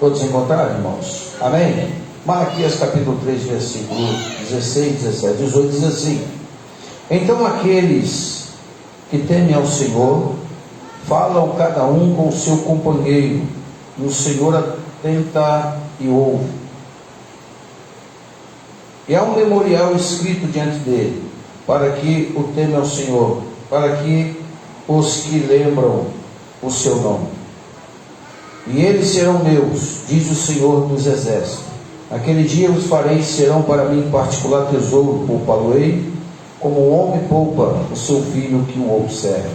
Todos encontraram, irmãos? Amém? Malaquias capítulo 3, versículo 16, 17, 18 diz assim: então aqueles que temem ao Senhor falam cada um com o seu companheiro, e o Senhor atenta e ouve. E há um memorial escrito diante dele, para que o temem ao Senhor, para que os que lembram o seu nome. E eles serão meus, diz o Senhor dos Exércitos. Aquele dia os farei, serão para mim particular tesouro, poupá-lo-ei, como um homem poupa o seu filho que o observa.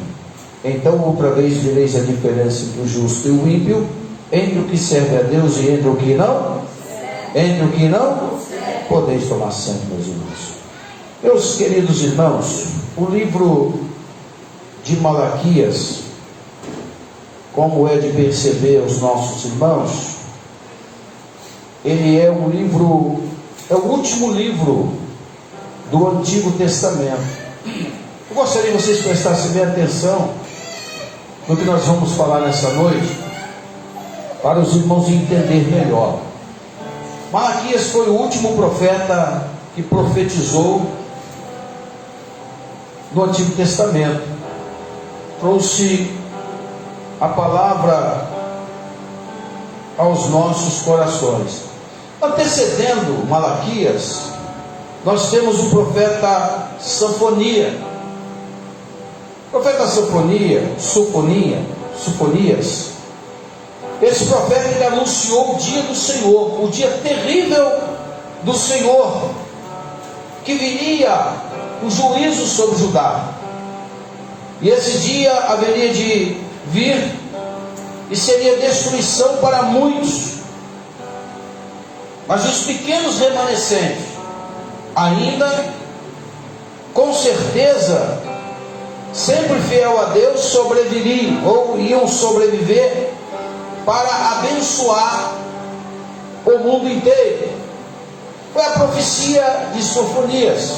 Então outra vez vereis a diferença entre o justo e o ímpio, entre o que serve a Deus e entre o que não. Entre o que não, podeis tomar assento, meus irmãos. Meus queridos irmãos, o livro de Malaquias, como é de perceber os nossos irmãos, ele é o livro, é o último livro do Antigo Testamento. Eu gostaria que vocês prestassem bem atenção no que nós vamos falar nessa noite, para os irmãos entenderem melhor. Malaquias foi o último profeta que profetizou no Antigo Testamento. Trouxe a palavra aos nossos corações. Antecedendo Malaquias, nós temos o profeta Sofonias. O profeta Sofonias, esse profeta, ele anunciou o dia do Senhor, o dia terrível do Senhor, que viria o juízo sobre Judá. E esse dia haveria de vir e seria destruição para muitos, mas os pequenos remanescentes ainda, com certeza, sempre fiel a Deus, sobreviveriam ou iam sobreviver para abençoar o mundo inteiro. Foi a profecia de Sofonias.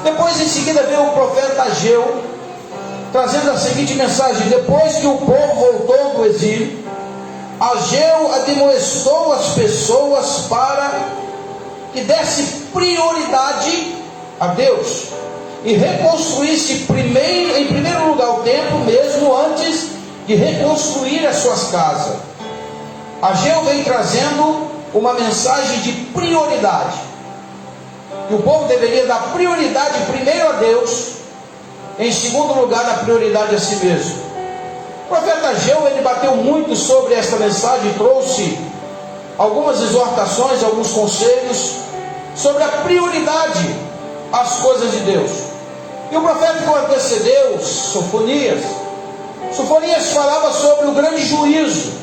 Depois, em seguida, veio o profeta Ageu, trazendo a seguinte mensagem: depois que o povo voltou do exílio, Ageu admoestou as pessoas para que desse prioridade a Deus e reconstruísse em primeiro lugar o templo, mesmo antes de reconstruir as suas casas. Ageu vem trazendo uma mensagem de prioridade, que o povo deveria dar prioridade primeiro a Deus, em segundo lugar dar prioridade a si mesmo. O profeta Ageu, ele bateu muito sobre esta mensagem, trouxe algumas exortações, alguns conselhos sobre a prioridade às coisas de Deus. E o profeta que o antecedeu, Sofonias falava sobre o grande juízo,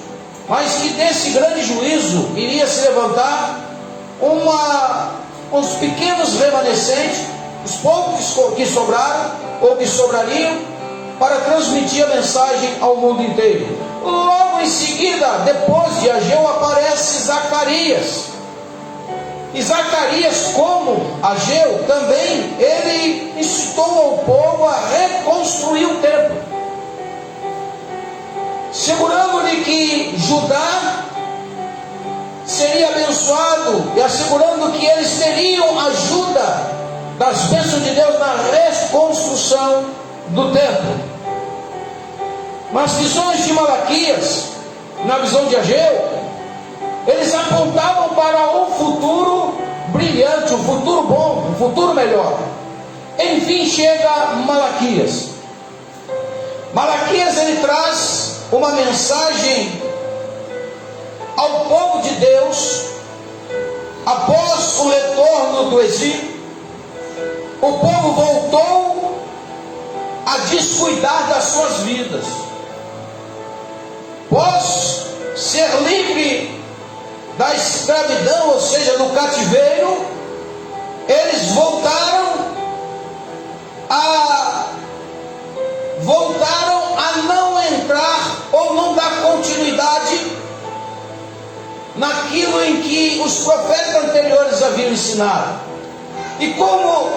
mas que desse grande juízo iria se levantar uns pequenos remanescentes, os poucos que sobraram ou que sobrariam, para transmitir a mensagem ao mundo inteiro. Logo em seguida, depois de Ageu, aparece Zacarias. E Zacarias, como Ageu, também ele incitou ao povo a reconstruir o templo, segurando-lhe que Judá seria abençoado e assegurando que eles teriam ajuda das bênçãos de Deus na reconstrução do templo. Nas visões de Malaquias, na visão de Ageu, eles apontavam para um futuro brilhante, um futuro bom, um futuro melhor. Enfim chega Malaquias. Malaquias, ele traz uma mensagem ao povo de Deus após o retorno do exílio. O povo voltou a descuidar das suas vidas. Após ser livre da escravidão, ou seja, do cativeiro, eles voltaram a não entrar ou não dar continuidade naquilo em que os profetas anteriores haviam ensinado. E como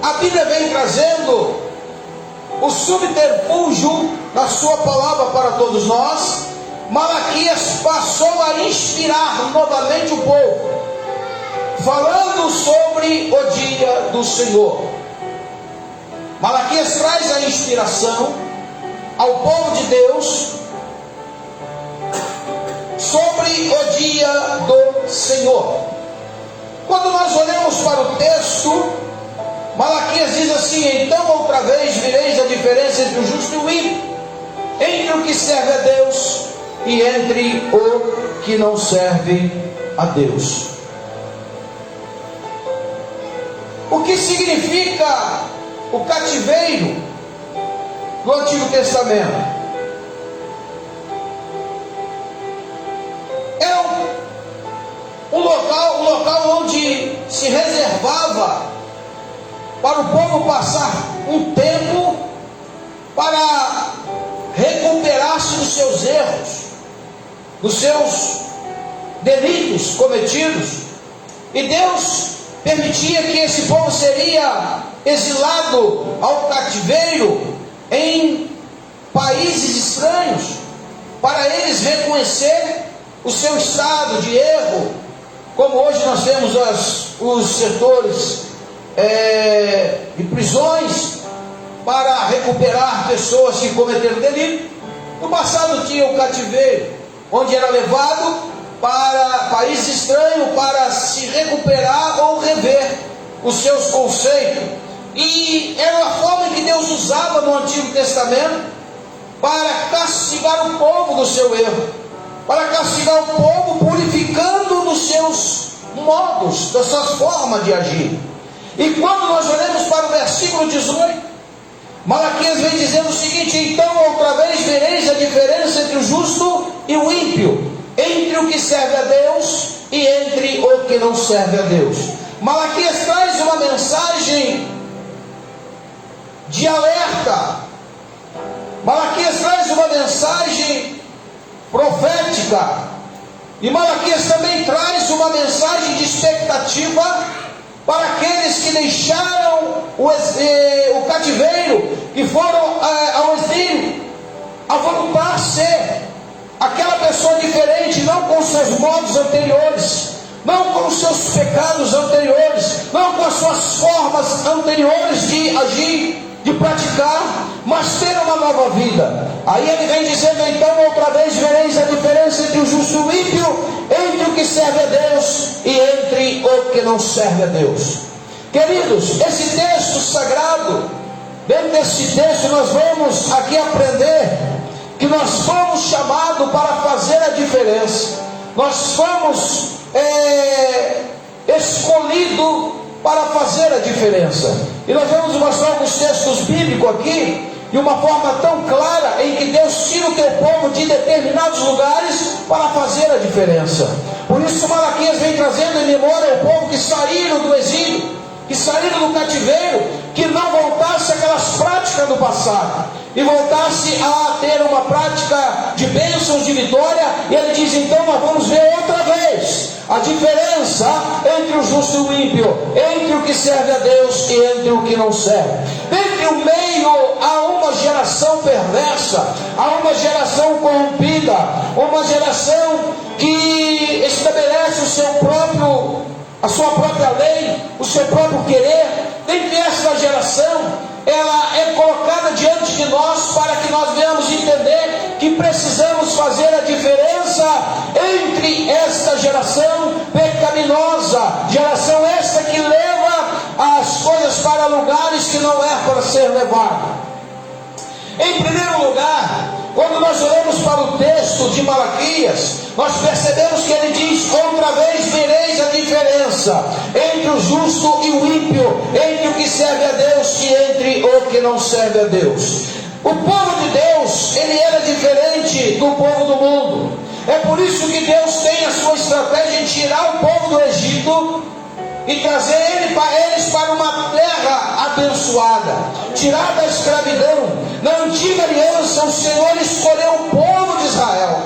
a Bíblia vem trazendo o subterfúgio da sua palavra para todos nós, Malaquias passou a inspirar novamente o povo, falando sobre o dia do Senhor. Malaquias traz a inspiração ao povo de Deus sobre o dia do Senhor. Quando nós olhamos para o texto, Malaquias diz assim: então outra vez vireis a diferença entre o justo e o ímpio, entre o que serve a Deus e entre o que não serve a Deus. O que significa o cativeiro do Antigo Testamento? Era um local onde se reservava para o povo passar um tempo para recuperar-se dos seus erros, dos seus delitos cometidos. E Deus permitia que esse povo seria exilado ao cativeiro em países estranhos, para eles reconhecer o seu estado de erro, como hoje nós temos os setores de prisões para recuperar pessoas que cometeram delito. No passado tinha o cativeiro, onde era levado para países estranhos para se recuperar ou rever os seus conceitos. E era a forma que Deus usava no Antigo Testamento para castigar o povo do seu erro, para castigar o povo purificando dos seus modos, das suas formas de agir. E quando nós olhamos para o versículo 18, Malaquias vem dizendo o seguinte: então outra vez vereis a diferença entre o justo e o ímpio, entre o que serve a Deus e entre o que não serve a Deus. Malaquias traz uma mensagem de alerta. Malaquias traz uma mensagem profética. E Malaquias também traz uma mensagem de expectativa para aqueles que deixaram o cativeiro, que foram ao exílio, a voltar a ser aquela pessoa diferente, não com seus modos anteriores, não com os seus pecados anteriores, não com as suas formas anteriores de agir, de praticar, mas ter uma nova vida. Aí ele vem dizendo: então outra vez vereis a diferença entre o justo e o ímpio, entre o que serve a Deus e entre o que não serve a Deus. Queridos, esse texto sagrado, dentro desse texto nós vamos aqui aprender que nós fomos chamados para fazer a diferença. Nós fomos escolhidos para fazer a diferença. E nós vamos mostrar alguns textos bíblicos aqui, de uma forma tão clara, em que Deus tira o teu povo de determinados lugares para fazer a diferença. Por isso Malaquias vem trazendo em memória o povo que saíram do exílio, que saíram do cativeiro, que não voltasse àquelas práticas do passado, e voltasse a ter uma prática de bênçãos, de vitória. E ele diz: então nós vamos ver outra vez a diferença entre o justo e o ímpio, entre o que serve a Deus e entre o que não serve. Entre o meio a uma geração perversa, a uma geração corrompida, uma geração que estabelece a sua própria lei, o seu próprio querer. Dentre essa geração, ela é colocada diante de nós para que nós venhamos entender que precisamos fazer a diferença entre esta geração pecaminosa, geração esta que leva as coisas para lugares que não é para ser levado. Em primeiro lugar, quando nós olhamos para o texto de Malaquias, nós percebemos que ele diz: outra vez vereis a diferença entre o justo e o ímpio, entre o que serve a Deus e entre o que não serve a Deus. O povo de Deus, ele era diferente do povo do mundo. É por isso que Deus tem a sua estratégia em tirar o povo do Egito e trazer eles para uma terra abençoada, tirar da escravidão. Na antiga aliança, o Senhor escolheu o povo de Israel.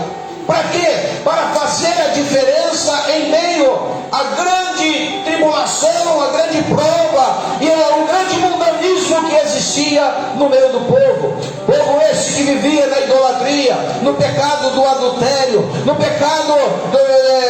Para quê? Para fazer a diferença em meio à grande tribulação, à grande prova e ao grande mundanismo que existia no meio do povo. Povo esse que vivia na idolatria, no pecado do adultério, no pecado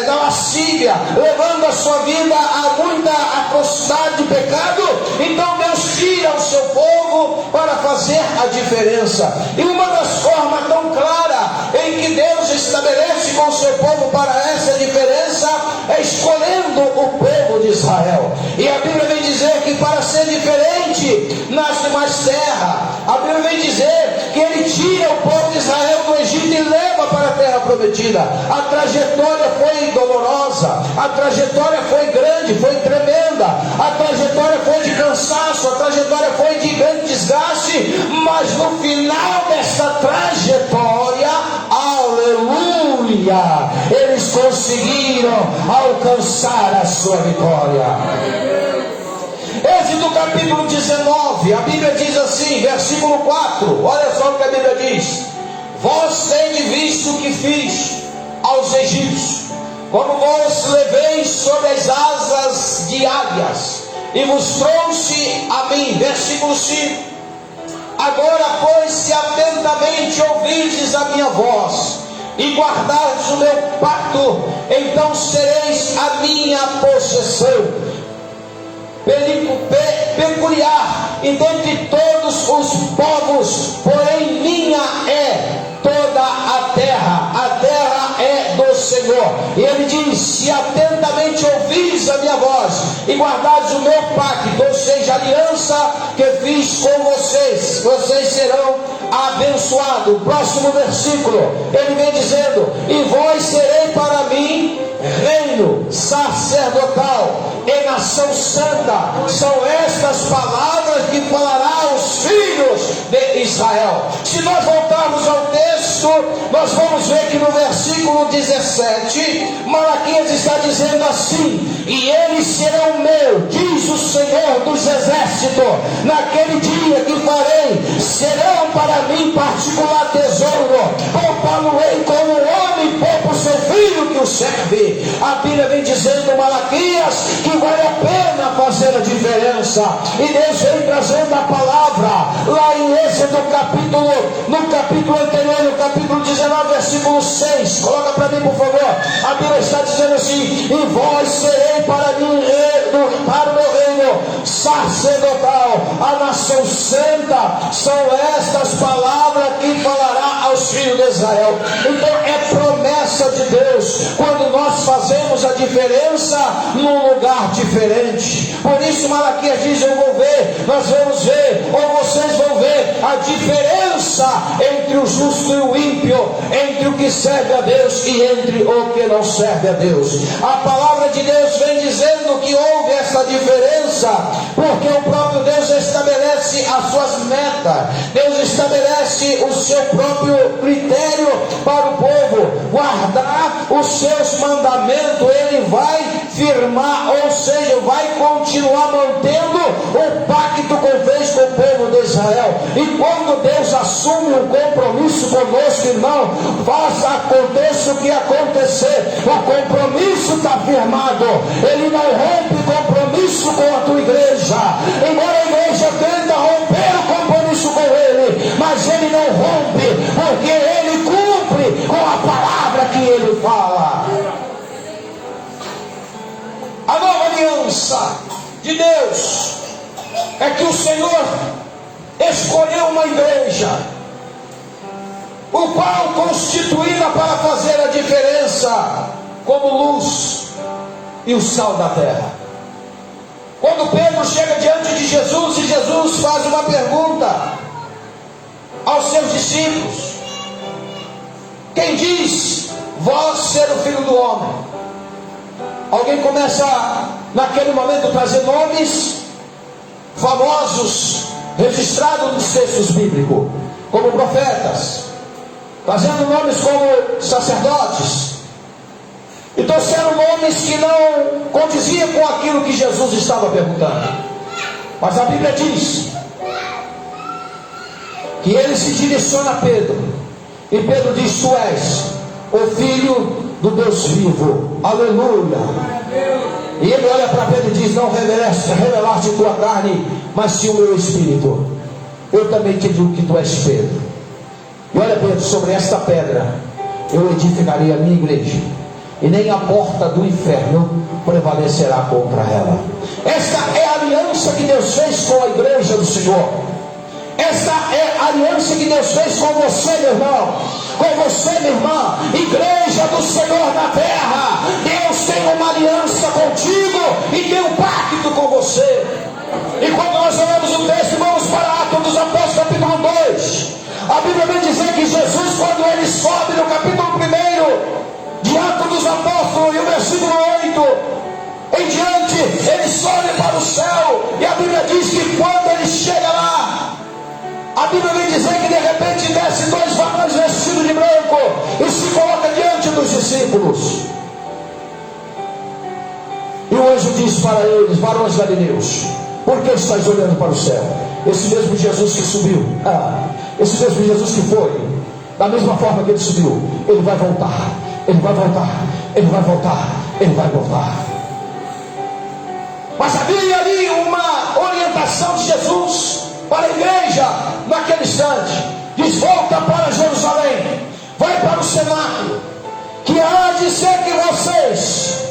da lascívia, levando a sua vida a muita atrocidade de pecado. Então Deus tira o seu povo para fazer a diferença. E uma das formas tão claras em que Deus estabelece com o seu povo para essa diferença é escolhendo o povo de Israel. E a Bíblia vem dizer que para ser diferente nas demais terras, a Bíblia vem dizer que Ele tira o povo de Israel do Egito e leva para a terra prometida. A trajetória foi dolorosa, a trajetória foi grande, foi tremenda, a trajetória foi de cansaço, a trajetória foi de grande desgaste, mas no final dessa trajetória, aleluia, eles conseguiram alcançar a sua vitória. Êxodo capítulo 19, a Bíblia diz assim, versículo 4, olha só o que a Bíblia diz: vós tendes visto o que fiz aos egípcios, como vos levei sobre as asas de águias, e vos trouxe a mim. Versículo 5: agora, pois, se atentamente ouvirdes a minha voz, e guardardes o meu pacto, então sereis a minha possessão peculiar e dentre todos os povos, porém minha é toda a terra é do Senhor. E ele diz: se atentamente ouvis a minha voz e guardares o meu pacto, ou seja, a aliança que fiz com vocês, vocês serão abençoados. Próximo versículo, ele vem dizendo: e vós serei para mim reino sacerdotal e nação santa. São estas palavras que falará aos filhos de Israel. Se nós voltarmos ao texto, nós vamos ver que no versículo 17, Malaquias está dizendo assim: e eles serão meus, diz o Senhor dos exércitos, naquele dia que farei, serão para mim particular tesouro, poupá-lo-ei como o homem poupa o seu filho que o serve. A Bíblia vem dizendo, Malaquias, que vale a pena fazer a diferença. E Deus vem trazendo a palavra lá em Êxodo no capítulo anterior, no capítulo 19, versículo 6. Coloca para mim, por favor. A Bíblia está dizendo assim: e vós serei para mim para o meu reino sacerdotal, a nação santa. São estas palavras que falará aos filhos de Israel. Então é promessa de Deus quando nós fazemos a diferença num lugar diferente. Por isso Malaquias diz: eu vou ver, nós vamos ver, ou vocês vão ver a diferença entre o justo e o ímpio, entre o que serve a Deus e entre o que não serve a Deus. A palavra de Deus vem dizendo que houve essa diferença porque o próprio Deus estabelece as suas metas, Deus estabelece o seu próprio critério para o povo guardar os seus mandamentos. Ele vai firmar, ou seja, vai continuar mantendo o pacto que fez com o povo de Israel. E quando Deus assume um compromisso conosco, irmão, aconteça o que acontecer, o compromisso está firmado. Ele não rompe compromisso com a tua igreja, embora a igreja tenta romper o compromisso com ele, mas ele não rompe, porque ele cumpre com a palavra que ele fala. A nova aliança de Deus é que o Senhor escolheu uma igreja, o qual constituída para fazer a diferença como luz e o sal da terra. Quando Pedro chega diante de Jesus e Jesus faz uma pergunta aos seus discípulos: quem diz vós ser o Filho do Homem? Alguém começa naquele momento a trazer nomes famosos registrados nos textos bíblicos, como profetas, trazendo nomes como sacerdotes, e trouxeram nomes que não condiziam com aquilo que Jesus estava perguntando. Mas a Bíblia diz que ele se direciona a Pedro, e Pedro diz: tu és o Filho do Deus vivo. Aleluia. E ele olha para Pedro e diz: não revelaste tua carne, mas sim o meu espírito. Eu também te digo que tu és Pedro, E olha, Pedro, sobre esta pedra eu edificarei a minha igreja, e nem a porta do inferno prevalecerá contra ela. Esta é a aliança que Deus fez com a igreja do Senhor. Esta é a aliança que Deus fez com você, meu irmão, com você, minha irmã, igreja do Senhor na terra. Deus tem uma aliança contigo e tem um pacto com você. E quando nós olhamos o texto, vamos para Atos dos Apóstolos, capítulo 2. A Bíblia vem dizer que Jesus, quando ele sobe no capítulo 1 de Atos dos Apóstolos, e o versículo 8 em diante, ele sobe para o céu. E a Bíblia diz que quando ele chega lá, a Bíblia vem dizer que de repente desce dois varões vestidos de branco e se coloca diante dos discípulos. E o anjo diz para eles: varões galileus, por que estáis olhando para o céu? Esse mesmo Jesus que subiu, esse mesmo Jesus que foi, da mesma forma que ele subiu, ele vai voltar, ele vai voltar, ele vai voltar, ele vai voltar. Mas havia ali uma orientação de Jesus para a igreja naquele instante. Diz: volta para Jerusalém, vai para o cenáculo, que há de ser que vocês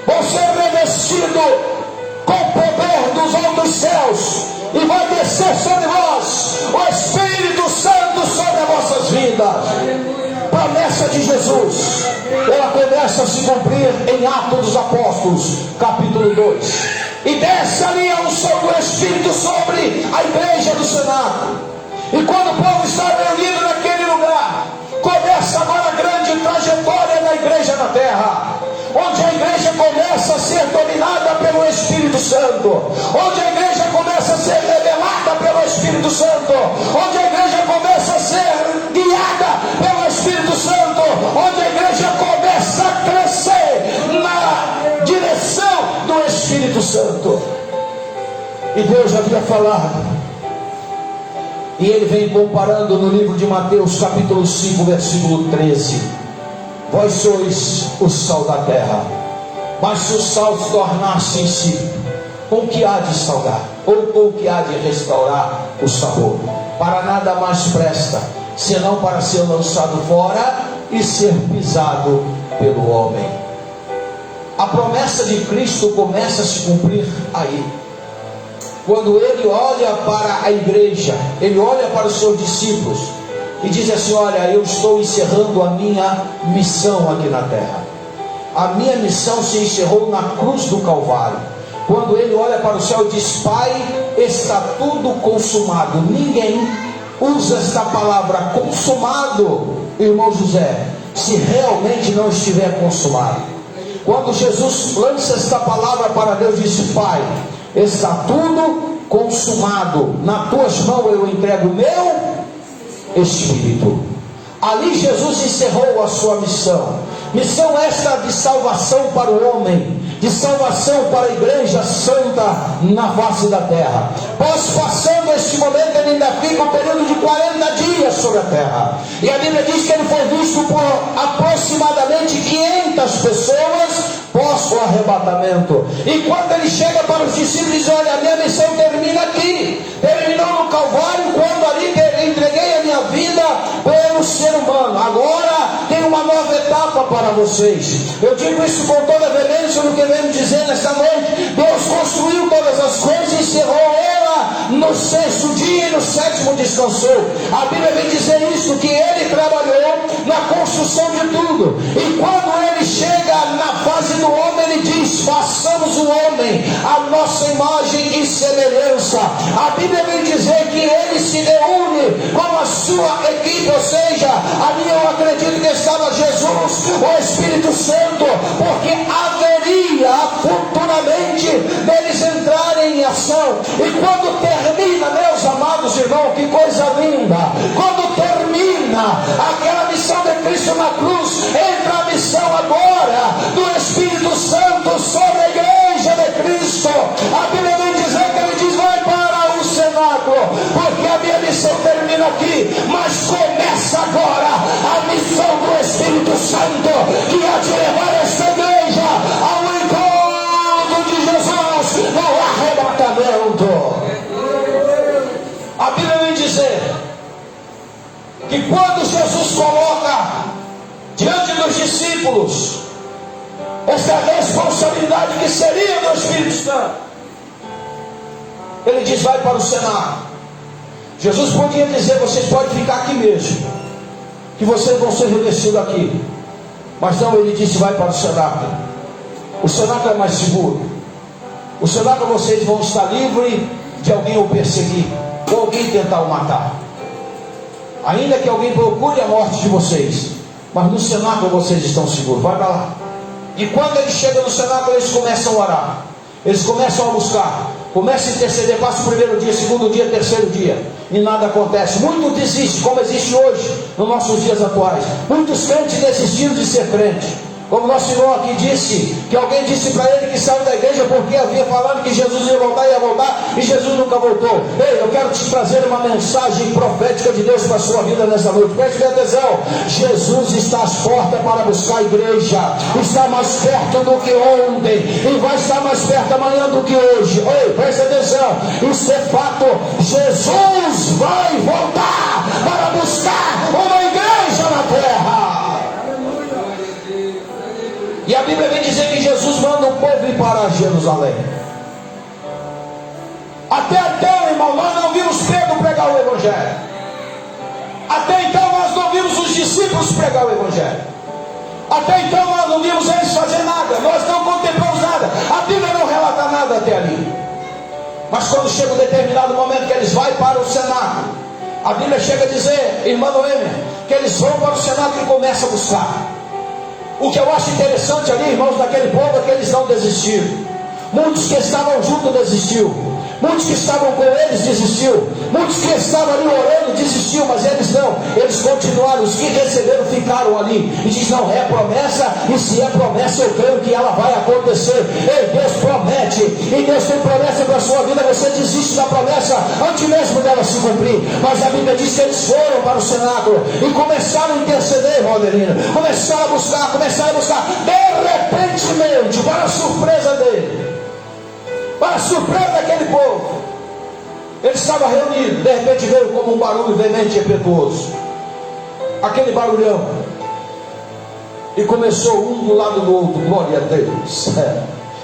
vão ser revestidos com o poder dos altos céus, e vai descer sobre vós o Espírito Santo sobre as vossas vidas. Promessa de Jesus, ela começa a se cumprir em Atos dos Apóstolos, capítulo 2. E desce ali a unção do Espírito sobre a igreja do cenáculo. E quando o povo está reunido naquele lugar, começa agora a grande trajetória da igreja na terra, onde a igreja começa a ser dominada pelo Espírito Santo, onde a igreja começa a ser revelada pelo Espírito Santo, onde a igreja começa a ser guiada pelo Espírito Santo, onde a igreja começa a crescer na direção do Espírito Santo. E Deus já havia falado, e ele vem comparando no livro de Mateus, capítulo 5, versículo 13: vós sois o sal da terra, mas se o sal se tornar-se insípido, com que há de salgar? Ou com que há de restaurar o sabor? Para nada mais presta, senão para ser lançado fora e ser pisado pelo homem. A promessa de Cristo começa a se cumprir aí. Quando ele olha para a igreja, ele olha para os seus discípulos e diz assim: olha, eu estou encerrando a minha missão aqui na terra. A minha missão se encerrou na cruz do Calvário. Quando ele olha para o céu e diz: Pai, está tudo consumado. Ninguém usa esta palavra consumado, irmão José, se realmente não estiver consumado. Quando Jesus lança esta palavra para Deus, diz: Pai, está tudo consumado. Nas tuas mãos eu entrego o meu Espírito. Ali Jesus encerrou a sua missão. Missão esta de salvação para o homem, de salvação para a igreja santa na face da terra. Pois passando este momento, ele ainda fica um período de 40 dias sobre a terra. E a Bíblia diz que ele foi visto por aproximadamente 500 pessoas pós o arrebatamento. E quando ele chega para os discípulos, diz: olha, a minha missão termina aqui. Terminou no Calvário, quando ali entreguei a minha vida pelo ser humano. Agora tem uma nova etapa para vocês. Eu digo isso com toda veemência no que venho dizer nesta noite. Deus construiu todas as coisas e encerrou ela no sexto dia, e no sétimo descansou. A Bíblia vem dizer isso, que ele trabalhou na construção de tudo. E quando ele chega na fase do homem, ele diz: façamos o homem a nossa imagem e semelhança. A Bíblia vem dizer que ele se reúne com a sua equipe, ou seja, ali eu acredito que estava Jesus, o Espírito Santo, porque haveria futuramente deles entrarem em ação. E quando termina, meus amados irmãos, que coisa linda, quando termina aquela missão de Cristo na cruz, entra a missão agora do Espírito Santo sobre a igreja de Cristo. A Bíblia vem dizer que ele diz: vai para o cenáculo, porque a minha missão termina aqui, mas começa agora a missão do Espírito Santo, que há de levar esta igreja ao encontro de Jesus no arrebatamento. A Bíblia vem dizer que quando Jesus coloca diante dos discípulos essa responsabilidade que seria do Espírito Santo. Ele diz: vai para o cenáculo. Jesus podia dizer: vocês podem ficar aqui mesmo, que vocês vão ser revestidos aqui. Mas não, ele disse: vai para o cenáculo. O cenáculo é mais seguro. O cenáculo vocês vão estar livres de alguém o perseguir, ou alguém tentar o matar, ainda que alguém procure a morte de vocês, mas no cenáculo vocês estão seguros. Vai para lá. E quando eles chegam no cenáculo, eles começam a orar, eles começam a buscar, começam a interceder. Passa o primeiro dia, segundo dia, terceiro dia, e nada acontece. Muitos desistem, como existe hoje, nos nossos dias atuais. Muitos crentes desistiram de ser crente. Como nosso irmão aqui disse, que alguém disse para ele que saiu da igreja porque havia falado que Jesus ia voltar, e Jesus nunca voltou. Ei, eu quero te trazer uma mensagem profética de Deus para a sua vida nessa noite. Preste atenção: Jesus está às portas para buscar a igreja. Está mais perto do que ontem, e vai estar mais perto amanhã do que hoje. Ei, preste atenção, isso é fato. Jesus vai voltar para buscar uma igreja na terra. E a Bíblia vem dizer que Jesus manda o povo ir para Jerusalém. Até então, irmão, nós não vimos Pedro pregar o Evangelho. Até então nós não vimos os discípulos pregar o Evangelho. Até então nós não vimos eles fazer nada. Nós não contemplamos nada. A Bíblia não relata nada até ali. Mas quando chega um determinado momento que eles vão para o cenáculo, a Bíblia chega a dizer, irmã Noêmia, que eles vão para o cenáculo e começam a buscar. O que eu acho interessante ali, irmãos, daquele povo, é que eles não desistiram. Muitos que estavam juntos desistiu. Muitos que estavam com eles desistiu. Muitos que estavam ali orando desistiu, mas eles não. Eles continuaram. Os que receberam ficaram ali. E diz: não, é promessa, e se é promessa, eu creio que ela vai acontecer. Ei, Deus promete, e Deus tem promessa para a sua vida. Você desiste da promessa antes mesmo dela se cumprir. Mas a Bíblia diz que eles foram para o cenáculo e começaram a interceder, irmão Adelino. Começaram a buscar. De repentemente, para a surpresa dele, para a surpresa daquele povo, ele estava reunido. De repente veio como um barulho veemente e impetuoso, aquele barulhão, e começou um do lado do outro: glória a Deus,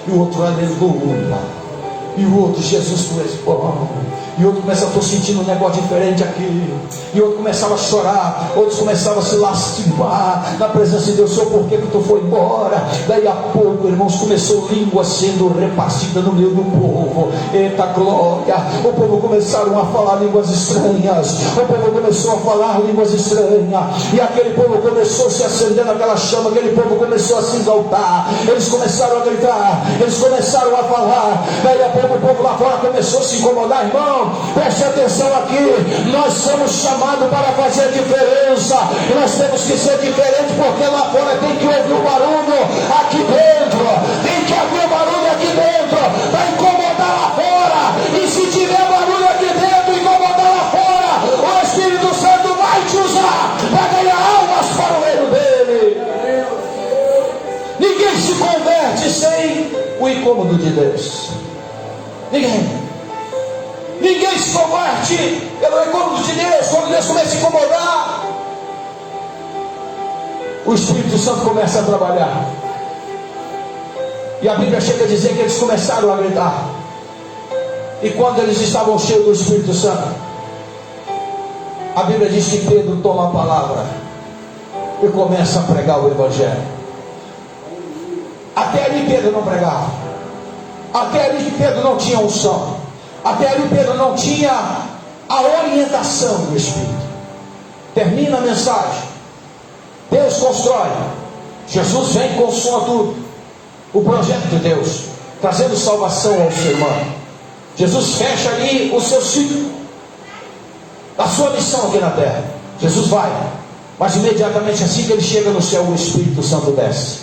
e o outro: aleluia, e o outro: Jesus, tu és bom. E outro começava: estou sentindo um negócio diferente aqui. E outro começava a chorar. Outros começavam a se lastimar na presença de Deus: Senhor, por que tu foi embora? Daí a pouco, irmãos, começou língua sendo repartida no meio do povo. Eita glória! O povo começaram a falar línguas estranhas. O povo começou a falar línguas estranhas. E aquele povo começou a se acender naquela chama. Aquele povo começou a se exaltar. Eles começaram a gritar. Eles começaram a falar. Daí a pouco o povo lá fora começou a se incomodar. Irmão, preste atenção aqui. Nós somos chamados para fazer a diferença. E nós temos que ser diferentes, porque lá fora tem que ouvir o barulho aqui dentro. Tem que ouvir o barulho aqui dentro para incomodar lá fora. E se tiver barulho aqui dentro e incomodar lá fora, o Espírito Santo vai te usar para ganhar almas para o reino dele. Ninguém se converte sem o incômodo de Deus. Ninguém se converte pelo incômodo de Deus. Quando Deus começa a incomodar, o Espírito Santo começa a trabalhar. E a Bíblia chega a dizer que eles começaram a gritar. E quando eles estavam cheios do Espírito Santo, a Bíblia diz que Pedro toma a palavra e começa a pregar o Evangelho. Até ali Pedro não pregava. Até ali Pedro não tinha unção. Até ali Pedro não tinha a orientação do Espírito. Termina a mensagem. Deus constrói. Jesus vem e consuma tudo. O projeto de Deus, trazendo salvação ao ser humano. Jesus fecha ali o seu ciclo, a sua missão aqui na terra. Jesus vai, mas imediatamente assim que ele chega no céu, o Espírito Santo desce.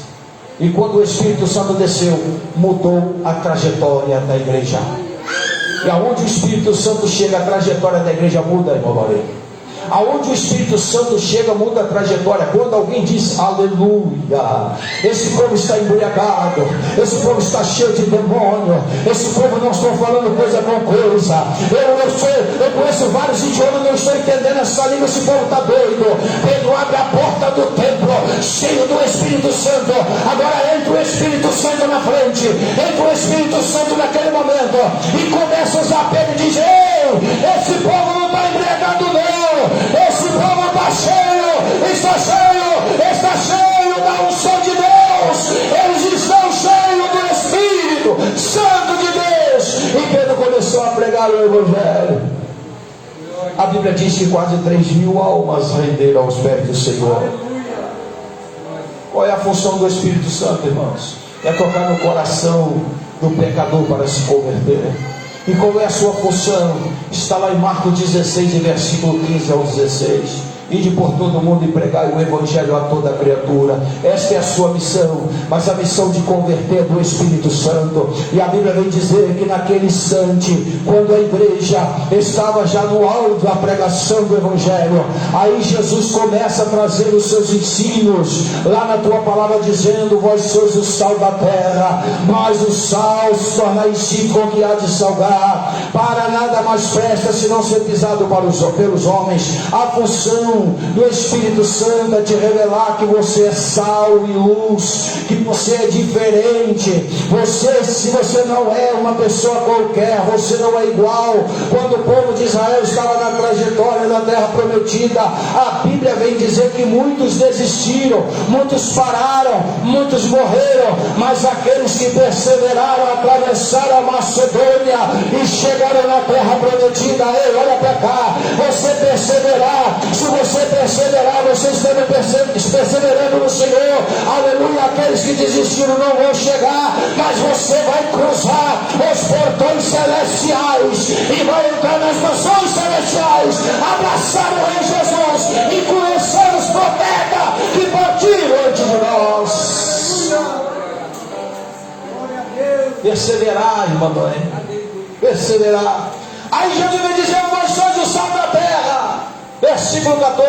E quando o Espírito Santo desceu, mudou a trajetória da igreja. E aonde o Espírito Santo chega, a trajetória da igreja muda, irmão Maria. Aonde o Espírito Santo chega, muda a trajetória. Quando alguém diz aleluia, esse povo está embriagado, esse povo está cheio de demônio, esse povo não está falando coisa com coisa. Eu conheço vários idiomas, não estou entendendo essa língua, esse povo está doido. Pedro abre a porta do templo, cheio do Espírito Santo. Agora entra o Espírito Santo na frente, entra o Espírito Santo naquele momento, e começa a usar Pedro e diz: ei, esse povo não está embriagado não, esse povo está cheio da unção de Deus, eles estão cheios do Espírito Santo de Deus. E Pedro começou a pregar o Evangelho. A Bíblia diz que quase 3.000 almas renderam aos pés do Senhor. Qual é a função do Espírito Santo, irmãos? É tocar no coração do pecador para se converter. E qual é a sua função? Está lá em Marcos 16, versículo 15 ao 16. Ide por todo mundo e pregai o Evangelho a toda criatura. Esta é a sua missão. Mas a missão de converter é do Espírito Santo. E a Bíblia vem dizer que naquele instante, quando a igreja estava já no alto da pregação do Evangelho, aí Jesus começa a trazer os seus ensinos, lá na tua palavra dizendo: vós sois o sal da terra, mas o sal se torna insípido com que há de salgar, para nada mais presta senão ser pisado pelos homens. A função do Espírito Santo é te revelar que você é sal e luz, que você é diferente. Se você não é uma pessoa qualquer, você não é igual. Quando o povo de Israel estava na trajetória da terra prometida, a Bíblia vem dizer que muitos desistiram, muitos pararam, muitos morreram, mas aqueles que perseveraram, atravessaram a Macedônia e chegaram na terra prometida. Ei, olha para cá, você perseverar, se você perseverar, você esteve perseverando no Senhor, aleluia. Aqueles que desistiram não vão chegar, mas você vai cruzar os portões celestiais e vai entrar nas mansões celestiais, abraçar o Rei Jesus e conhecer os profetas que partiram antes de nós. Perseverar, irmã mãe, perseverar. Aí Jesus vai dizer: vós sois o sal da terra. Versículo 14,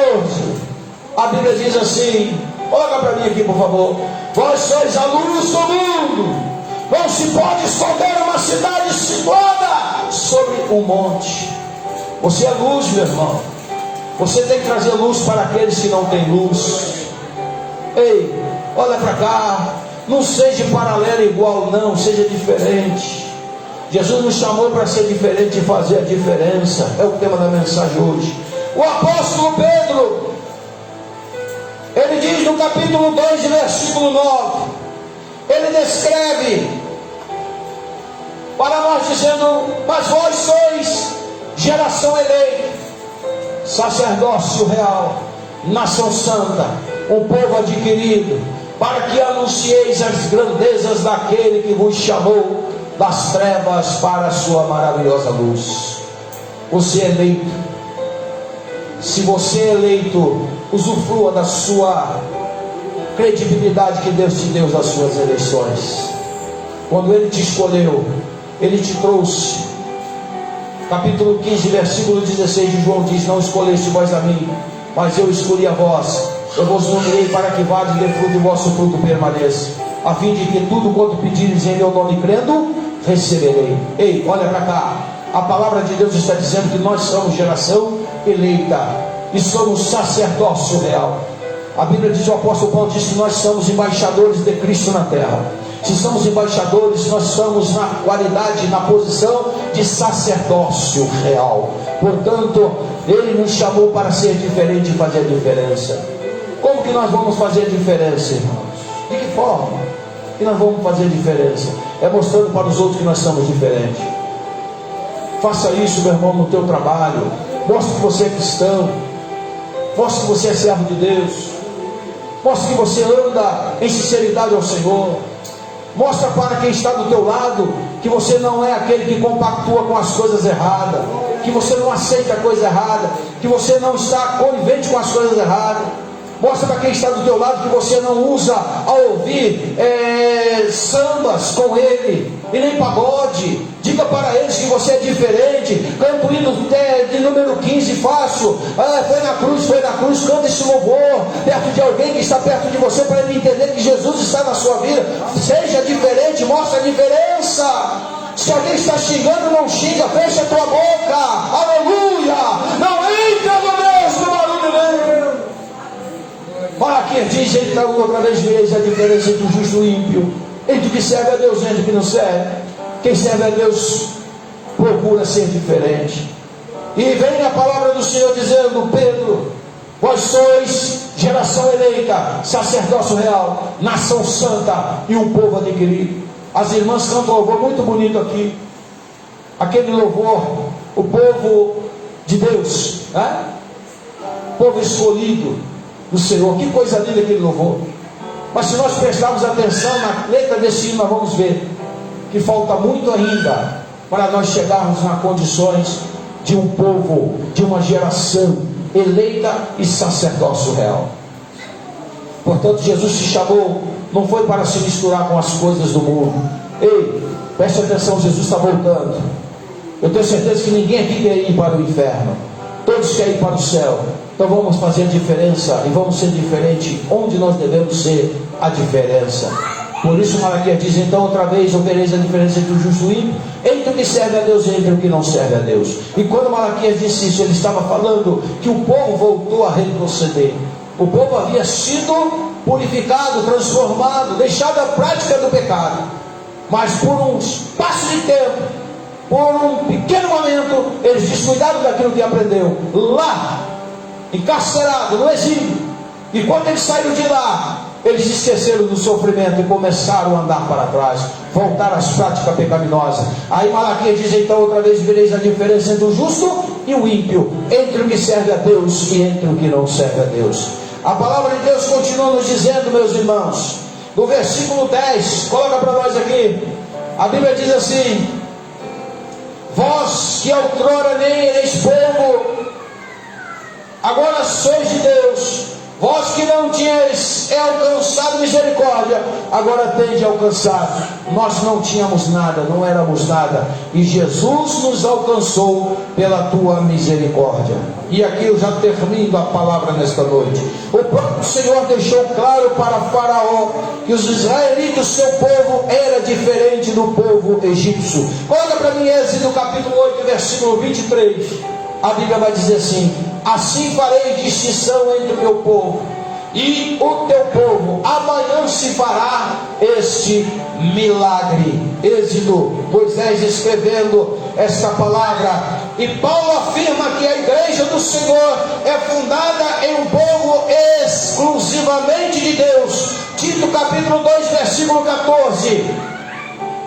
a Bíblia diz assim, olha para mim aqui por favor: vós sois a luz do mundo, não se pode esconder uma cidade situada sobre um monte. Você é luz, meu irmão, você tem que trazer luz para aqueles que não têm luz. Ei, olha para cá, não seja paralelo igual não, seja diferente. Jesus nos chamou para ser diferente e fazer a diferença, é o tema da mensagem hoje. O apóstolo Pedro, ele diz no capítulo 2, versículo 9, ele descreve para nós dizendo: mas vós sois geração eleita, sacerdócio real, nação santa, um povo adquirido, para que anuncieis as grandezas daquele que vos chamou das trevas para a sua maravilhosa luz. Você é eleito. Se você é eleito, usufrua da sua credibilidade que Deus te deu das suas eleições. Quando Ele te escolheu, Ele te trouxe. Capítulo 15, versículo 16 de João diz: não escolheste vós a mim, mas eu escolhi a vós. Eu vos nomeei para que vades e dê fruto e vosso fruto permaneça, a fim de que tudo quanto pedires em meu nome crendo, receberei. Ei, olha para cá. A palavra de Deus está dizendo que nós somos geração eleita e somos sacerdócio real. A Bíblia diz, o apóstolo Paulo diz que nós somos embaixadores de Cristo na terra. Se somos embaixadores, nós estamos na qualidade, na posição de sacerdócio real. Portanto, Ele nos chamou para ser diferente e fazer a diferença. Como que nós vamos fazer a diferença, irmãos? De que forma que nós vamos fazer a diferença? É mostrando para os outros que nós somos diferentes. Faça isso, meu irmão, no teu trabalho. Mostre que você é cristão. Mostre que você é servo de Deus. Mostre que você anda em sinceridade ao Senhor. Mostra para quem está do teu lado que você não é aquele que compactua com as coisas erradas, que você não aceita a coisa errada, que você não está conivente com as coisas erradas. Mostra para quem está do teu lado que você não usa a ouvir sambas com ele, e nem pagode. Diga para eles que você é diferente. Canta o hino de número 15, fácil. Foi na cruz, canta esse louvor perto de alguém que está perto de você, para ele entender que Jesus está na sua vida. Seja diferente, mostra a diferença. Se alguém está xingando, não xinga, fecha a tua boca. Aleluia! Não entra no mesmo barulho dele. Malaquias diz: então outra vez vereis a diferença entre o justo e o ímpio, entre o que serve a Deus e entre o que não serve. Quem serve a Deus procura ser diferente. E vem a palavra do Senhor dizendo: Pedro, vós sois geração eleita, sacerdócio real, nação santa e um povo adquirido. As irmãs cantam um louvor muito bonito aqui. Aquele louvor, o povo de Deus, povo escolhido do Senhor. Que coisa linda aquele louvor. Mas se nós prestarmos atenção na letra desse hino, nós vamos ver que falta muito ainda para nós chegarmos nas condições de um povo, de uma geração eleita e sacerdócio real. Portanto, Jesus te chamou, não foi para se misturar com as coisas do mundo. Ei, preste atenção, Jesus está voltando. Eu tenho certeza que ninguém aqui quer ir para o inferno, todos querem ir para o céu. Então vamos fazer a diferença, e vamos ser diferente onde nós devemos ser a diferença. Por isso Malaquias diz: então outra vez vereis a diferença entre o justo e o ímpio, entre o que serve a Deus e entre o que não serve a Deus. E quando Malaquias disse isso, ele estava falando que o povo voltou a retroceder. O povo havia sido purificado, transformado, deixado a prática do pecado, mas por um espaço de tempo, por um pequeno momento, eles descuidaram daquilo que aprendeu lá, encarcerado no exílio. E quando eles saíram de lá, eles esqueceram do sofrimento e começaram a andar para trás, voltaram às práticas pecaminosas. Aí Malaquias diz: então outra vez vereis a diferença entre o justo e o ímpio, entre o que serve a Deus e entre o que não serve a Deus. A palavra de Deus continua nos dizendo, meus irmãos, no versículo 10, coloca para nós aqui, a Bíblia diz assim: vós que outrora nem ereis povo, agora sois de Deus. Vós que não tinhas alcançado misericórdia, agora tende alcançado. Nós não tínhamos nada, não éramos nada, e Jesus nos alcançou pela tua misericórdia. E aqui eu já termino a palavra nesta noite. O próprio Senhor deixou claro para Faraó que os israelitas, seu povo, era diferente do povo egípcio. Coloca para mim Êxodo capítulo 8, versículo 23. A Bíblia vai dizer assim: assim farei distinção entre o meu povo e o teu povo, amanhã se fará este milagre. Êxodo, Moisés escrevendo esta palavra, e Paulo afirma que a igreja do Senhor é fundada em um povo exclusivamente de Deus. Tito capítulo 2, versículo 14,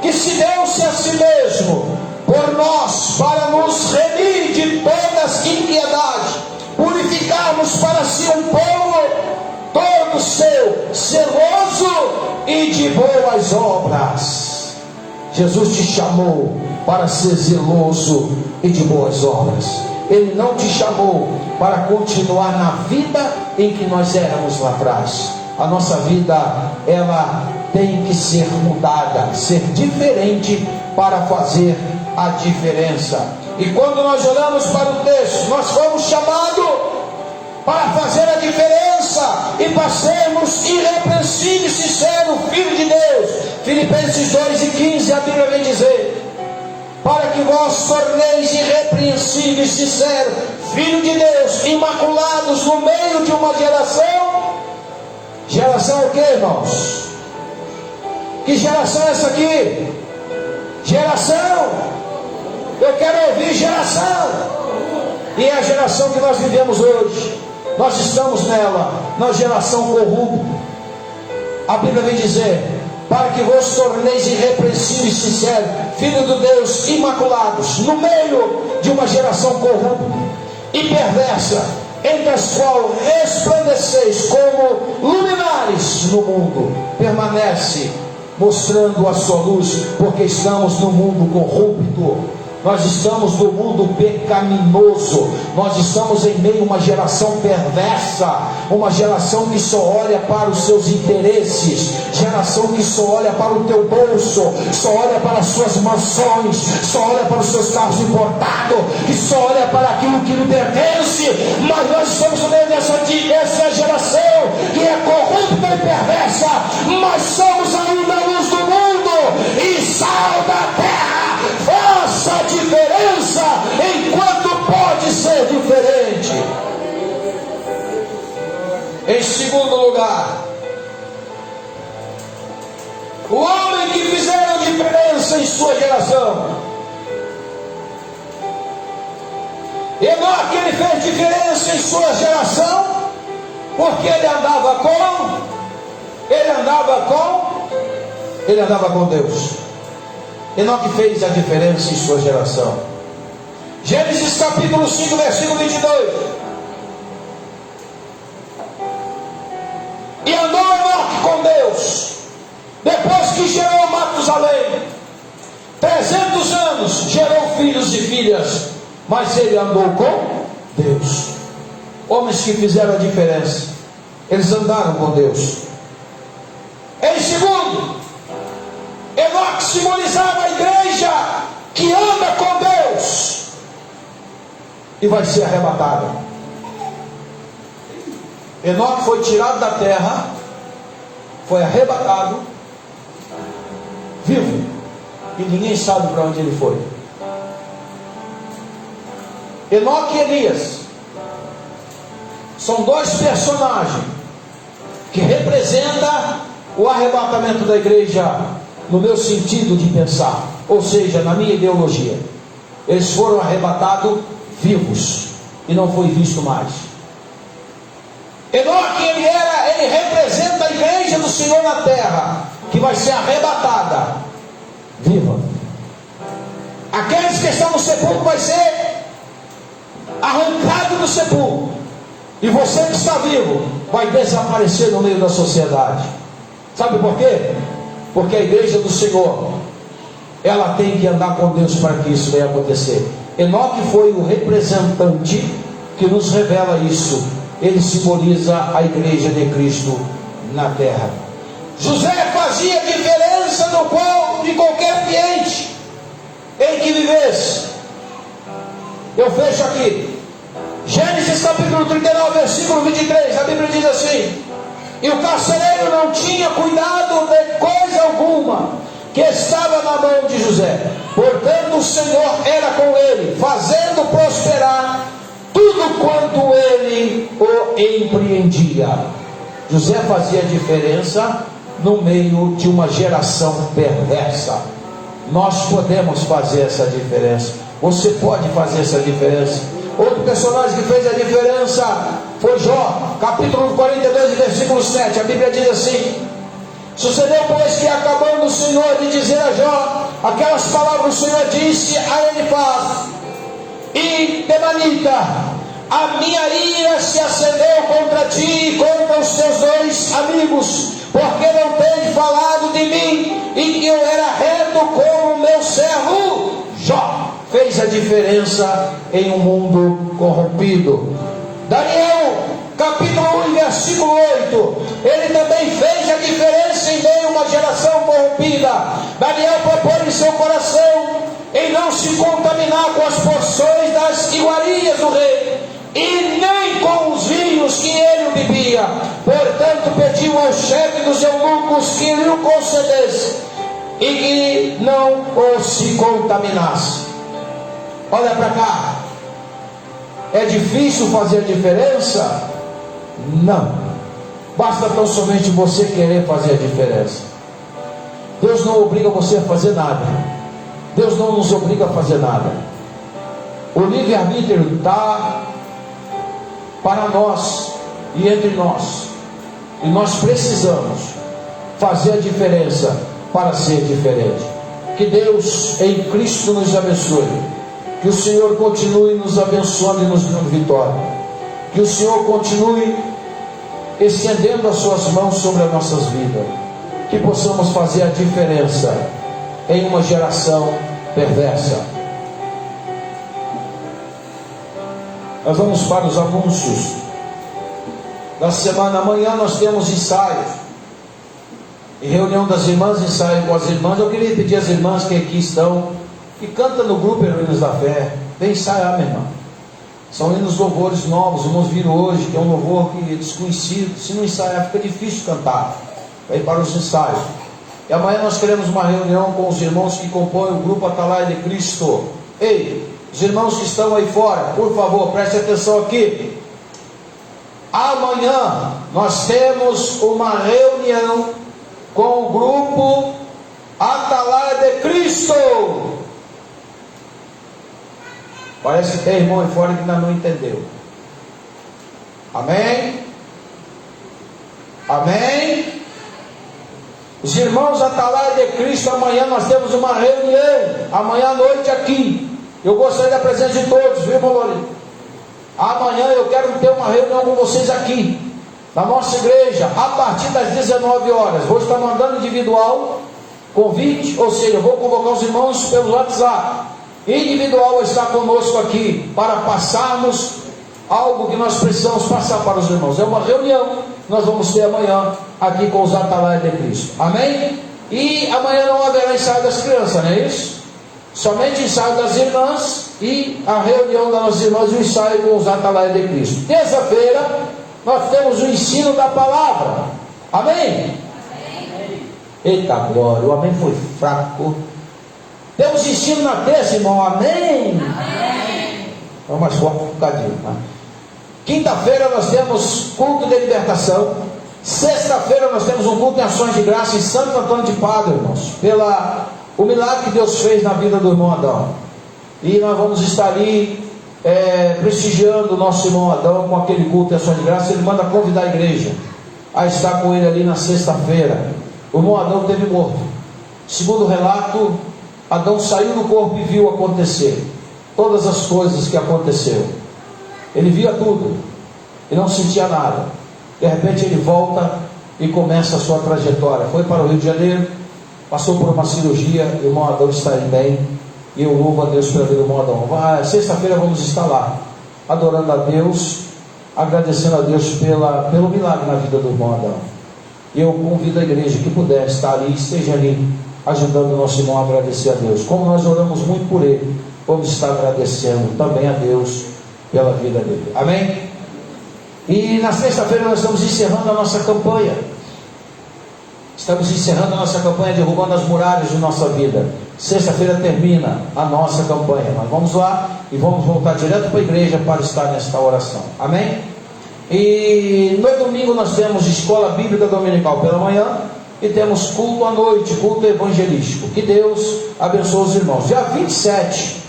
que se deu-se a si mesmo por nós, para nos remir de todas impiedade, purificarmos para si um povo todo seu, zeloso e de boas obras. Jesus te chamou para ser zeloso e de boas obras. Ele não te chamou para continuar na vida em que nós éramos lá atrás. A nossa vida, ela tem que ser mudada, ser diferente para fazer a diferença. E quando nós olhamos para o texto, nós fomos chamados para fazer a diferença e para sermos irrepreensíveis, sinceros, filho de Deus. Filipenses 2:15, a Bíblia vem dizer: para que vós torneis irrepreensíveis, sinceros, filho de Deus, imaculados no meio de uma geração. Geração o que, irmãos? Que geração é essa aqui? Geração, eu quero ouvir geração. E é a geração que nós vivemos hoje. Nós estamos nela, na geração corrupta. A Bíblia vem dizer: para que vos torneis irrepreensíveis, sinceros, filho de Deus, imaculados, no meio de uma geração corrupta e perversa, entre as quais resplandeceis como luminares no mundo. Permanece mostrando a sua luz, porque estamos no mundo corrupto. Nós estamos no mundo pecaminoso, nós estamos em meio a uma geração perversa, uma geração que só olha para os seus interesses, geração que só olha para o teu bolso, só olha para as suas mansões, só olha para os seus carros importados, que só olha para aquilo que lhe pertence. Mas nós estamos no meio dessa geração que é corrupta e perversa, mas somos ainda a luz do mundo e sal da terra. Faça a diferença enquanto pode ser diferente. Em segundo lugar, o homem que fizeram diferença em sua geração. Enoque, ele fez diferença em sua geração porque ele andava com Deus. Enoque fez a diferença em sua geração. Gênesis capítulo 5, versículo 22. E andou Enoque com Deus, depois que gerou Matusalém, 300 anos, gerou filhos e filhas, mas ele andou com Deus. Homens que fizeram a diferença, eles andaram com Deus. Em segundo, Enoque simbolizava a igreja que anda com Deus e vai ser arrebatada. Enoque foi tirado da terra, foi arrebatado, vivo, e ninguém sabe para onde ele foi. Enoque e Elias são dois personagens que representam o arrebatamento da igreja no meu sentido de pensar, ou seja, na minha ideologia. Eles foram arrebatados vivos e não foi visto mais. Enoque, ele representa a igreja do Senhor na terra, que vai ser arrebatada viva. Aqueles que estão no sepulcro vai ser arrancado do sepulcro, e você que está vivo vai desaparecer no meio da sociedade. Sabe por quê? Porque a igreja do Senhor, ela tem que andar com Deus para que isso venha acontecer. Enoque foi o representante que nos revela isso. Ele simboliza a igreja de Cristo na terra. José fazia diferença de qualquer ambiente em que vivesse. Eu fecho aqui. Gênesis capítulo 39, versículo 23. A Bíblia diz assim: e o carcereiro não tinha cuidado de coisa alguma que estava na mão de José, portanto o Senhor era com ele, fazendo prosperar tudo quanto ele o empreendia. José fazia diferença no meio de uma geração perversa. Nós podemos fazer essa diferença. Você pode fazer essa diferença. Outro personagem que fez a diferença foi Jó, capítulo 42, versículo 7. A Bíblia diz assim: sucedeu, pois, que acabando o Senhor de dizer a Jó aquelas palavras, o Senhor disse a Elifaz e Temanita: a minha ira se acendeu contra ti e contra os teus dois amigos, porque não tens falado de mim, e que eu era reto como meu servo Jó. Fez a diferença em um mundo corrompido. Daniel, capítulo 1, versículo 8. Ele também fez a diferença em meio a uma geração corrompida. Daniel propôs em seu coração em não se contaminar com as porções das iguarias do rei, e nem com os vinhos que ele bebia. Portanto pediu ao chefe dos eunucos que lhe o concedesse, e que não o se contaminasse. Olha para cá. É difícil fazer a diferença? Não. Basta tão somente você querer fazer a diferença. Deus não obriga você a fazer nada. Deus não nos obriga a fazer nada. O livre-arbítrio está para nós e entre nós. E nós precisamos fazer a diferença para ser diferente. Que Deus em Cristo nos abençoe. Que o Senhor continue nos abençoando e nos dando vitória. Que o Senhor continue estendendo as suas mãos sobre as nossas vidas. Que possamos fazer a diferença em uma geração perversa. Nós vamos para os anúncios da semana. Amanhã nós temos ensaios. Em reunião das irmãs, ensaio com as irmãs. Eu queria pedir às irmãs que aqui estão, que canta no grupo Heroínas da Fé, vem ensaiar, minha irmã. São hinos louvores novos. Os irmãos viram hoje que é um louvor que é desconhecido. Se não ensaiar, fica difícil cantar. Vem para os ensaios. E amanhã nós queremos uma reunião com os irmãos que compõem o grupo Atalaia de Cristo. Ei, os irmãos que estão aí fora, por favor, preste atenção aqui. Amanhã nós temos uma reunião com o grupo Atalaia de Cristo. Parece que tem irmão aí fora que ainda não entendeu. Amém? Amém? Os irmãos Atalaia de Cristo, amanhã nós temos uma reunião, amanhã à noite aqui. Eu gostaria da presença de todos, viu, irmão Lourinho? Amanhã eu quero ter uma reunião com vocês aqui, na nossa igreja, a partir das 19 horas. Vou estar mandando individual convite, ou seja, eu vou convocar os irmãos pelo WhatsApp. Individual está conosco aqui, para passarmos algo que nós precisamos passar para os irmãos. É uma reunião que nós vamos ter amanhã aqui com os Atalaia de Cristo. Amém? E amanhã não haverá ensaio das crianças, não é isso? Somente ensaio das irmãs e a reunião das nossas irmãs e o ensaio com os Atalaia de Cristo. Terça-feira nós temos o ensino da palavra. Amém? Amém. Eita glória, o amém foi fraco. Temos ensino na terça, irmão. Amém? Amém. Vamos mais forte um bocadinho, tá? Quinta-feira nós temos culto de libertação. Sexta-feira nós temos um culto em ações de graça em Santo Antônio de Pádua, irmãos, o milagre que Deus fez na vida do irmão Adão. E nós vamos estar ali prestigiando o nosso irmão Adão com aquele culto em ações de graça. Ele manda convidar a igreja a estar com ele ali na sexta-feira. O irmão Adão teve morto. Segundo o relato, Adão saiu do corpo e viu acontecer todas as coisas que aconteceram. Ele via tudo e não sentia nada. De repente ele volta e começa a sua trajetória. Foi para o Rio de Janeiro, passou por uma cirurgia. O irmão Adão está bem, e eu louvo a Deus pela vida do irmão Adão. Sexta-feira vamos estar lá, adorando a Deus, agradecendo a Deus pelo milagre na vida do irmão Adão. E eu convido a igreja que puder estar ali, esteja ali, ajudando o nosso irmão a agradecer a Deus. Como nós oramos muito por ele, vamos estar agradecendo também a Deus pela vida dele. Amém? E na sexta-feira nós estamos encerrando a nossa campanha. Estamos encerrando a nossa campanha, derrubando as muralhas de nossa vida. Sexta-feira termina a nossa campanha. Nós vamos lá e vamos voltar direto para a igreja para estar nesta oração. Amém? E no domingo nós temos escola bíblica dominical pela manhã e temos culto à noite, culto evangelístico. Que Deus abençoe os irmãos. Dia 27,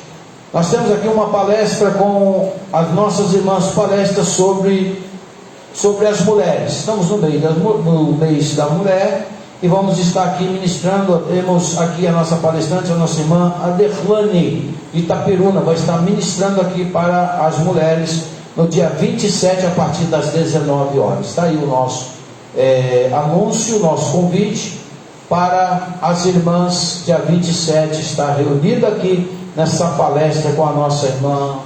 nós temos aqui uma palestra com as nossas irmãs, palestra sobre as mulheres. Estamos no mês da mulher e vamos estar aqui ministrando. Temos aqui a nossa palestrante, a nossa irmã Aderlane de Itaperuna, vai estar ministrando aqui para as mulheres no dia 27 a partir das 19 horas. Está aí o nosso anúncio, nosso convite para as irmãs. Dia 27 estar reunida aqui nessa palestra com a nossa irmã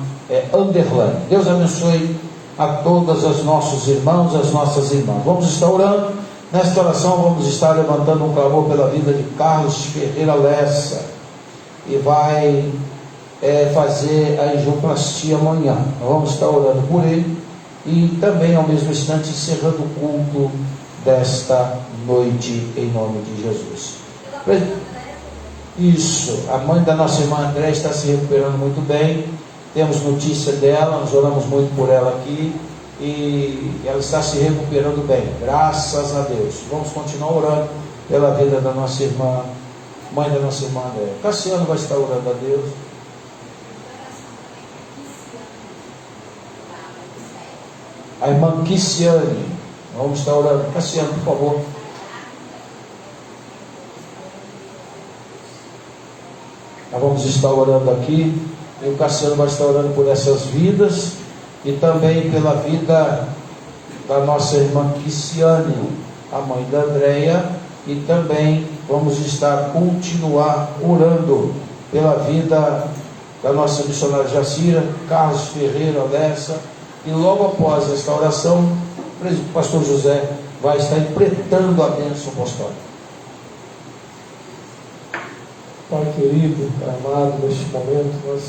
Anderlane. Deus abençoe a todas as nossos irmãos, as nossas irmãs. Vamos estar orando. Nesta oração vamos estar levantando um clamor pela vida de Carlos Ferreira Lessa, e vai fazer a angioplastia amanhã. Nós vamos estar orando por ele e também ao mesmo instante encerrando o culto desta noite em nome de Jesus. Isso, a mãe da nossa irmã André está se recuperando muito bem. Temos notícia dela, nós oramos muito por ela aqui e ela está se recuperando bem, graças a Deus. Vamos continuar orando pela vida da nossa irmã, mãe da nossa irmã André. Cassiano vai estar orando a Deus. A irmã Kissiane, vamos estar orando. Cassiano, por favor. Nós vamos estar orando aqui. E o Cassiano vai estar orando por essas vidas e também pela vida da nossa irmã Kissiane, a mãe da Andréia, e também vamos continuar orando pela vida da nossa missionária Jacira, Carlos Ferreira, Alessa, e logo após esta oração, o pastor José vai estar empretando a bênção apostólica. Pai querido, amado, neste momento nós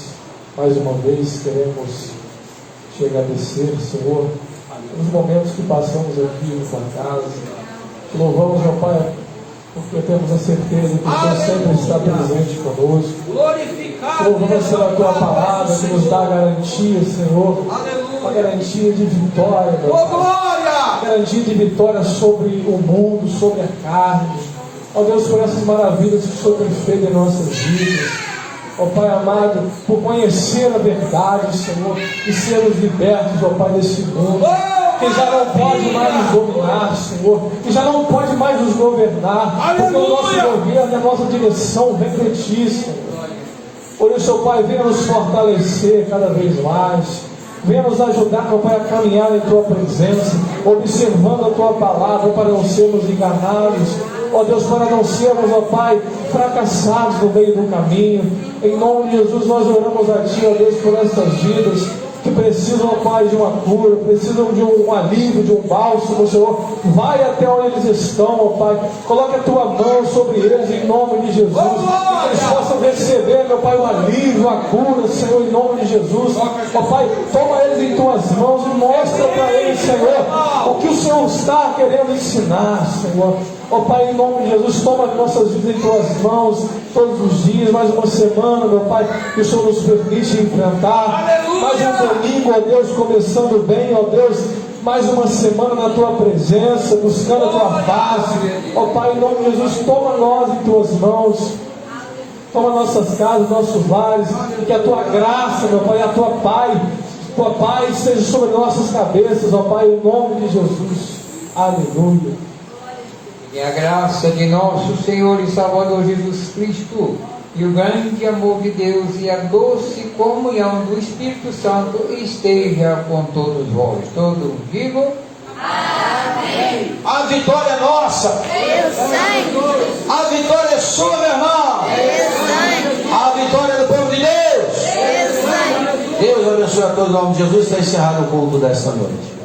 mais uma vez queremos te agradecer, Senhor, nos momentos que passamos aqui na tua casa. Te louvamos, meu Pai, porque temos a certeza que o Senhor sempre está presente conosco. Te louvamos pela tua palavra que nos dá garantia, Senhor, uma garantia de vitória, meu Pai. Garantia de vitória sobre o mundo, sobre a carne. Ó Deus, por essas maravilhas que o Senhor tem feito em nossas vidas. Ó Pai amado, por conhecer a verdade, Senhor, e sermos libertos, ó Pai, desse mundo que já não pode mais nos dominar, Senhor, que já não pode mais nos governar, porque o nosso governo, a nossa direção vem de Ti, Senhor. Por isso, ó Pai, venha nos fortalecer cada vez mais. Venha nos ajudar, meu Pai, a caminhar em Tua presença, observando a Tua palavra para não sermos enganados. Ó Deus, para não sermos, ó Pai, fracassados no meio do caminho. Em nome de Jesus, nós oramos a Ti, ó Deus, por essas vidas que precisam, ó Pai, de uma cura, precisam de um alívio, de um bálsamo, Senhor. Vai até onde eles estão, ó Pai. Coloque a Tua mão sobre eles, em nome de Jesus. Que eles possam receber, meu Pai, o alívio, a cura, Senhor, em nome de Jesus. Ó Pai, toma eles em Tuas mãos e mostra para eles, Senhor, o que o Senhor está querendo ensinar, Senhor. Ó Pai, em nome de Jesus, toma as nossas vidas em Tuas mãos todos os dias, mais uma semana, meu Pai, que o Senhor nos permite enfrentar. Mais um domingo, ó Deus, começando bem, ó Deus, mais uma semana na Tua presença, buscando a Tua face. Ó Pai, em nome de Jesus, toma nós em Tuas mãos. Toma nossas casas, nossos lares, e que a Tua graça, meu Pai, a Tua paz seja sobre nossas cabeças, ó Pai, em nome de Jesus. Aleluia. E a graça de nosso Senhor e Salvador Jesus Cristo, e o grande amor de Deus e a doce comunhão do Espírito Santo esteja com todos vós. Todos digam amém. A vitória é nossa. A vitória é sua, meu irmão. A vitória é do povo de Deus. Deus abençoe a todos em nome de Jesus. Está encerrado o culto desta noite.